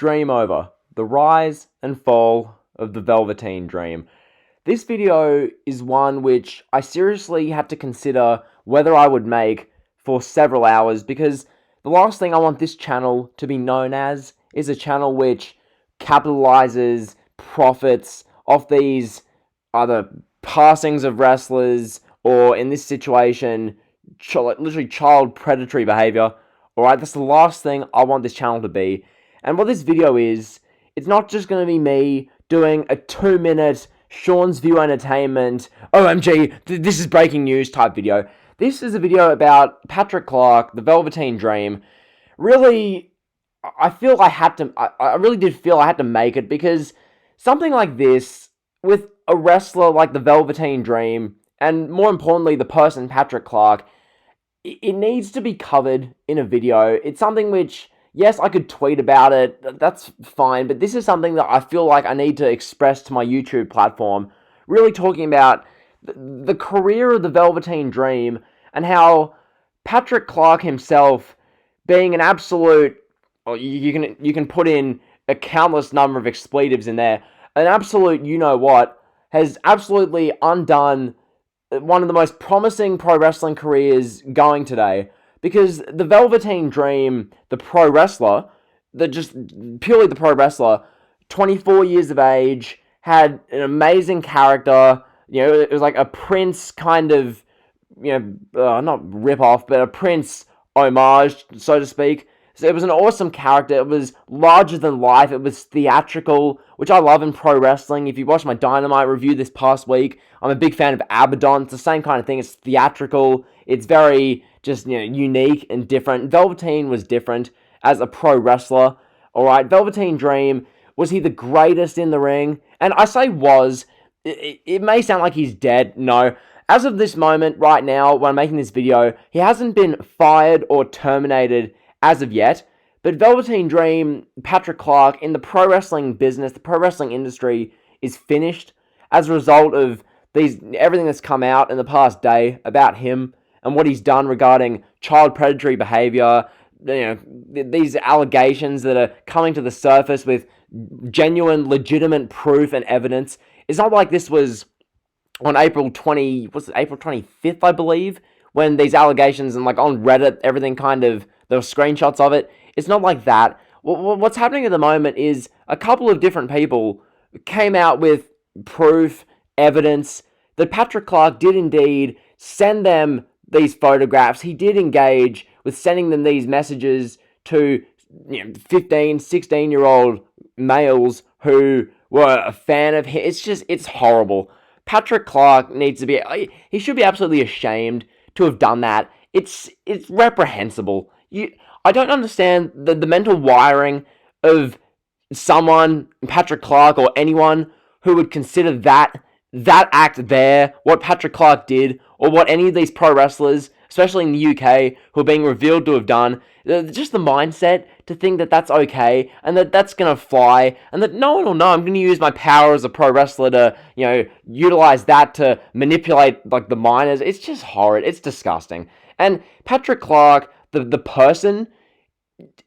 Dream over. The rise and fall of the Velveteen Dream. This video is one which I seriously had to consider whether I would make for several hours, because the last thing I want this channel to be known as is a channel which capitalizes, profits off these either passings of wrestlers or, in this situation, literally child predatory behavior. Alright, that's the last thing I want this channel to be. And what this video is, it's not just going to be me doing a 2-minute Sean's View Entertainment, OMG, this is breaking news type video. This is a video about Patrick Clark, the Velveteen Dream. Really, I really did feel I had to make it, because something like this, with a wrestler like the Velveteen Dream, and more importantly, the person Patrick Clark, it needs to be covered in a video. It's something which, yes, I could tweet about it, that's fine, but this is something that I feel like I need to express to my YouTube platform, really talking about the career of the Velveteen Dream, and how Patrick Clark himself, being an absolute, you can put in a countless number of expletives in there, an absolute you-know-what, has absolutely undone one of the most promising pro wrestling careers going today. Because the Velveteen Dream, the pro wrestler, purely the pro wrestler, 24 years of age, had an amazing character. You know, it was like a Prince kind of, not rip-off, but a Prince homage, so to speak. So it was an awesome character. It was larger than life. It was theatrical, which I love in pro wrestling. If you watched my Dynamite review this past week, I'm a big fan of Abaddon. It's the same kind of thing. It's theatrical. It's very just, unique and different. Velveteen was different as a pro wrestler. Alright, Velveteen Dream, was he the greatest in the ring? And I say was. It may sound like he's dead. No. As of this moment, right now, when I'm making this video, he hasn't been fired or terminated as of yet, but Velveteen Dream, Patrick Clark, in the pro wrestling business, the pro wrestling industry, is finished as a result of everything that's come out in the past day about him and what he's done regarding child predatory behavior, these allegations that are coming to the surface with genuine, legitimate proof and evidence. It's not like this was on April 25th, I believe, when these allegations and on Reddit, everything there were screenshots of it. It's not like that. What's happening at the moment is a couple of different people came out with proof, evidence, that Patrick Clark did indeed send them these photographs. He did engage with sending them these messages to 15, 16-year-old males who were a fan of him. It's horrible. Patrick Clark he should be absolutely ashamed to have done that. It's reprehensible. I don't understand the mental wiring of someone, Patrick Clark, or anyone who would consider that act there, what Patrick Clark did, or what any of these pro wrestlers, especially in the UK, who are being revealed to have done, just the mindset to think that that's okay, and that that's going to fly, and that no one will know. I'm going to use my power as a pro wrestler to, utilize that to manipulate, the minors. It's just horrid. It's disgusting. And Patrick Clark, the person,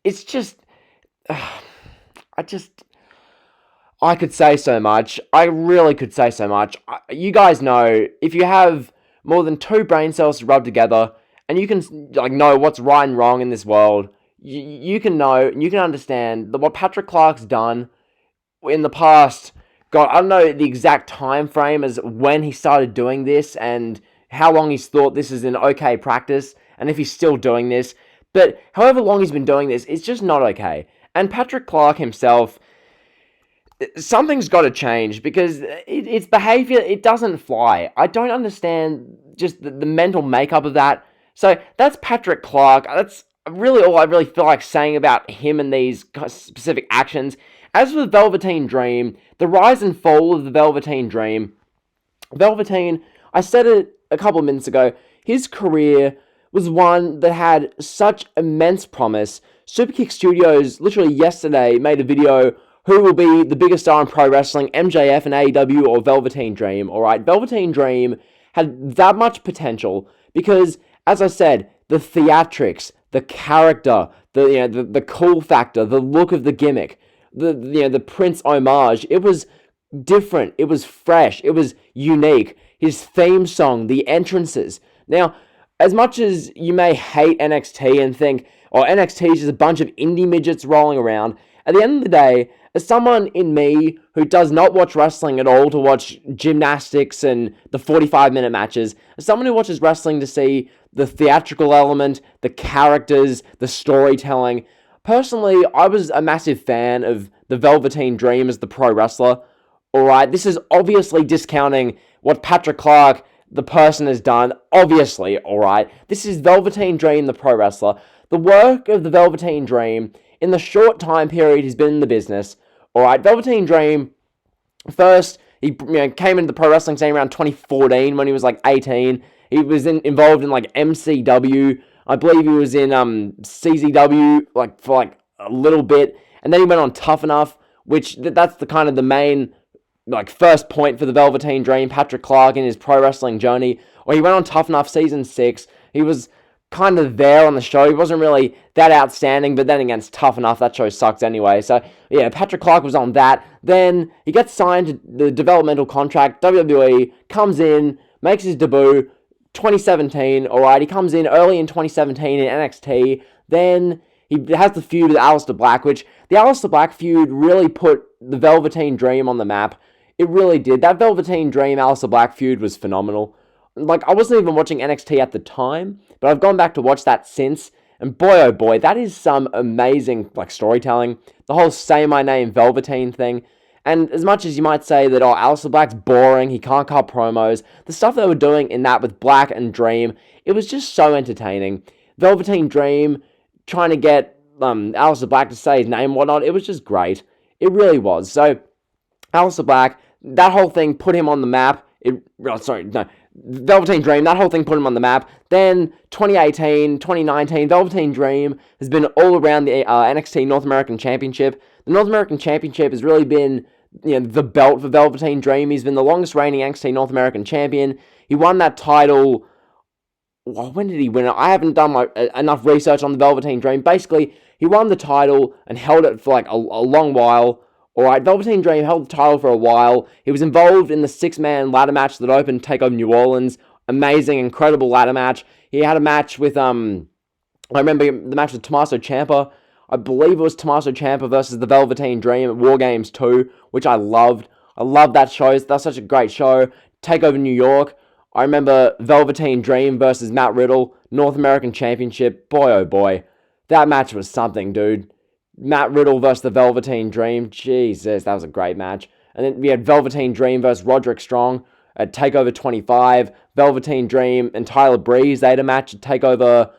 it's just, I could say so much. I really could say so much. You guys know, if you have more than 2 brain cells to rub together, and you can know what's right and wrong in this world, you can know, and you can understand that what Patrick Clark's done in the past, God, I don't know the exact time frame as when he started doing this, and how long he's thought this is an okay practice, and if he's still doing this, but however long he's been doing this, it's just not okay. And Patrick Clark himself, something's got to change, because its behavior, it doesn't fly. I don't understand just the mental makeup of that. So that's Patrick Clark. That's really all I really feel like saying about him and these specific actions. As for the Velveteen Dream, the rise and fall of the Velveteen Dream, Velveteen, I said it a couple of minutes ago, his career was one that had such immense promise. Superkick Studios, literally yesterday, made a video, who will be the biggest star in pro wrestling, MJF and AEW or Velveteen Dream. Alright, Velveteen Dream had that much potential, because, as I said, the theatrics, the character, the cool factor, the look of the gimmick, the Prince homage. It was different. It was fresh. It was unique. His theme song, the entrances. Now, as much as you may hate NXT and think, oh, NXT is just a bunch of indie midgets rolling around, at the end of the day, as someone in me who does not watch wrestling at all to watch gymnastics and the 45-minute matches, as someone who watches wrestling to see the theatrical element, the characters, the storytelling, personally, I was a massive fan of the Velveteen Dream as the pro wrestler. Alright, this is obviously discounting what Patrick Clark, the person, has done. Obviously, alright. This is Velveteen Dream, the pro wrestler. The work of the Velveteen Dream, in the short time period he's been in the business, alright, Velveteen Dream, first, he came into the pro wrestling scene around 2014 when he was like 18. He was involved in like MCW. I believe he was in CZW for a little bit. And then he went on Tough Enough, which that's the kind of the main first point for the Velveteen Dream, Patrick Clark, in his pro wrestling journey. Or he went on Tough Enough season 6. He was kind of there on the show. He wasn't really that outstanding, but then against Tough Enough, that show sucks anyway. So, yeah, Patrick Clark was on that. Then he gets signed to the developmental contract. WWE comes in, makes his debut, 2017. Alright, he comes in early in 2017 in NXT. Then he has the feud with Aleister Black, which the Aleister Black feud really put the Velveteen Dream on the map. It really did. That Velveteen Dream Aleister Black feud was phenomenal. I wasn't even watching NXT at the time, but I've gone back to watch that since, and boy oh boy, that is some amazing storytelling. The whole Say My Name Velveteen thing. And as much as you might say that, oh, Aleister Black's boring, he can't cut promos, the stuff they were doing in that with Black and Dream, it was just so entertaining. Velveteen Dream trying to get Aleister Black to say his name and whatnot, it was just great. It really was. So, Aleister Black, that whole thing put him on the map. Velveteen Dream, that whole thing put him on the map. Then, 2018, 2019, Velveteen Dream has been all around the NXT North American Championship. The North American Championship has really been the belt for Velveteen Dream. He's been the longest reigning NXT North American Champion. He won that title. Well, when did he win it? I haven't done enough research on the Velveteen Dream. Basically, he won the title and held it for a long while. Alright, Velveteen Dream held the title for a while. He was involved in the 6-man ladder match that opened TakeOver New Orleans. Amazing, incredible ladder match. He had a match with, I remember the match with Tommaso Ciampa. I believe it was Tommaso Ciampa versus the Velveteen Dream at War Games 2, which I loved. I loved that show. That's such a great show. TakeOver New York. I remember Velveteen Dream versus Matt Riddle, North American Championship. Boy, oh boy. That match was something, dude. Matt Riddle versus the Velveteen Dream. Jesus, that was a great match. And then we had Velveteen Dream versus Roderick Strong at TakeOver 25. Velveteen Dream and Tyler Breeze, they had a match at TakeOver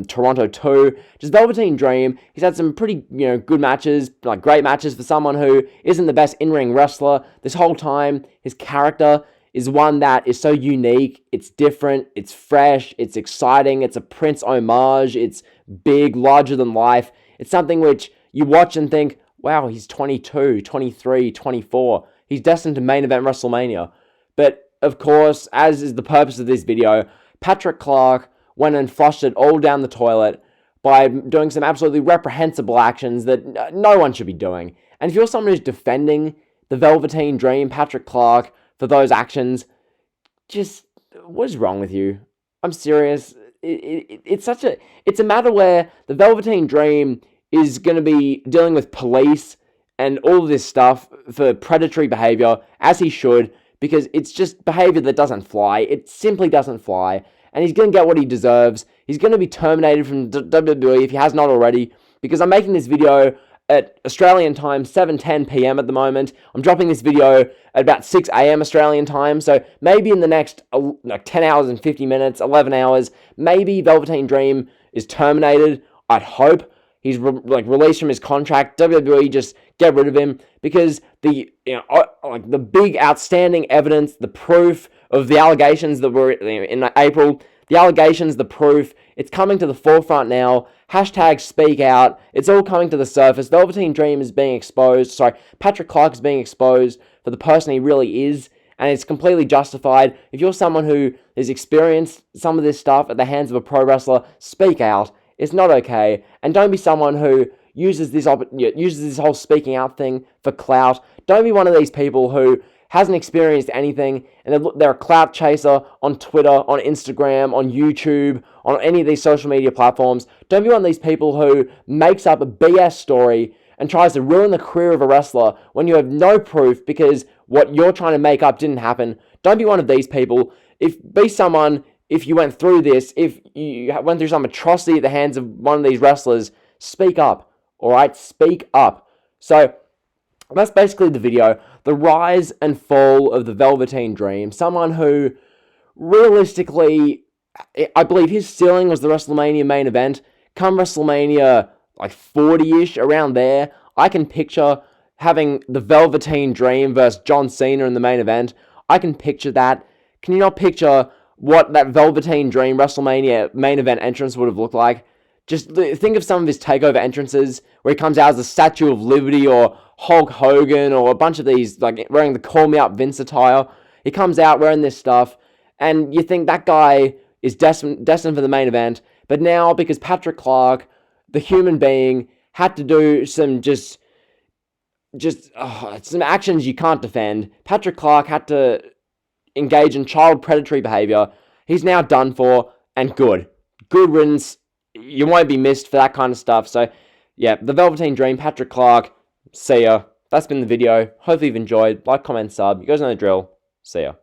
Toronto 2. Just Velveteen Dream, he's had some pretty, good matches, great matches for someone who isn't the best in-ring wrestler. This whole time, his character is one that is so unique, it's different, it's fresh, it's exciting, it's a Prince homage, it's big, larger than life. It's something which you watch and think, wow, he's 22, 23, 24. He's destined to main event WrestleMania. But, of course, as is the purpose of this video, Patrick Clark went and flushed it all down the toilet by doing some absolutely reprehensible actions that no one should be doing. And if you're someone who's defending the Velveteen Dream, Patrick Clark, for those actions, just, what is wrong with you? I'm serious. It's a matter where the Velveteen Dream is going to be dealing with police and all of this stuff for predatory behavior, as he should, because it's just behavior that doesn't fly. It simply doesn't fly, and he's going to get what he deserves. He's going to be terminated from WWE if he has not already, because I'm making this video at Australian time, 7:10 p.m. at the moment. I'm dropping this video at about 6 a.m. Australian time, so maybe in the next 10 hours and 50 minutes, 11 hours, maybe Velveteen Dream is terminated. I'd hope he's released from his contract. WWE just get rid of him, because the big outstanding evidence, the proof of the allegations that were in April, the allegations, the proof, it's coming to the forefront now. Hashtag speak out. It's all coming to the surface. Velveteen Dream is being exposed. Patrick Clark is being exposed for the person he really is, and it's completely justified. If you're someone who has experienced some of this stuff at the hands of a pro wrestler, speak out. It's not okay. And don't be someone who, uses this whole speaking out thing for clout. Don't be one of these people who hasn't experienced anything, and they're a clout chaser on Twitter, on Instagram, on YouTube, on any of these social media platforms. Don't be one of these people who makes up a BS story and tries to ruin the career of a wrestler when you have no proof because what you're trying to make up didn't happen. Don't be one of these people. Be someone, if you went through this, if you went through some atrocity at the hands of one of these wrestlers, speak up, alright? Speak up. So, that's basically the video. The rise and fall of the Velveteen Dream. Someone who, realistically, I believe his ceiling was the WrestleMania main event. Come WrestleMania, like 40-ish, around there, I can picture having the Velveteen Dream versus John Cena in the main event. I can picture that. Can you not picture what that Velveteen Dream WrestleMania main event entrance would have looked like? Just think of some of his takeover entrances where he comes out as the Statue of Liberty or Hulk Hogan or a bunch of these, like wearing the Call Me Up Vince attire. He comes out wearing this stuff, and you think that guy is destined for the main event. But now, because Patrick Clark, the human being, had to do some some actions you can't defend. Patrick Clark had to engage in child predatory behavior. He's now done for, and good riddance. You won't be missed for that kind of stuff. So, yeah, the Velveteen Dream, Patrick Clark, see ya. That's been the video. Hopefully you've enjoyed. Like, comment, sub. You guys know the drill. See ya.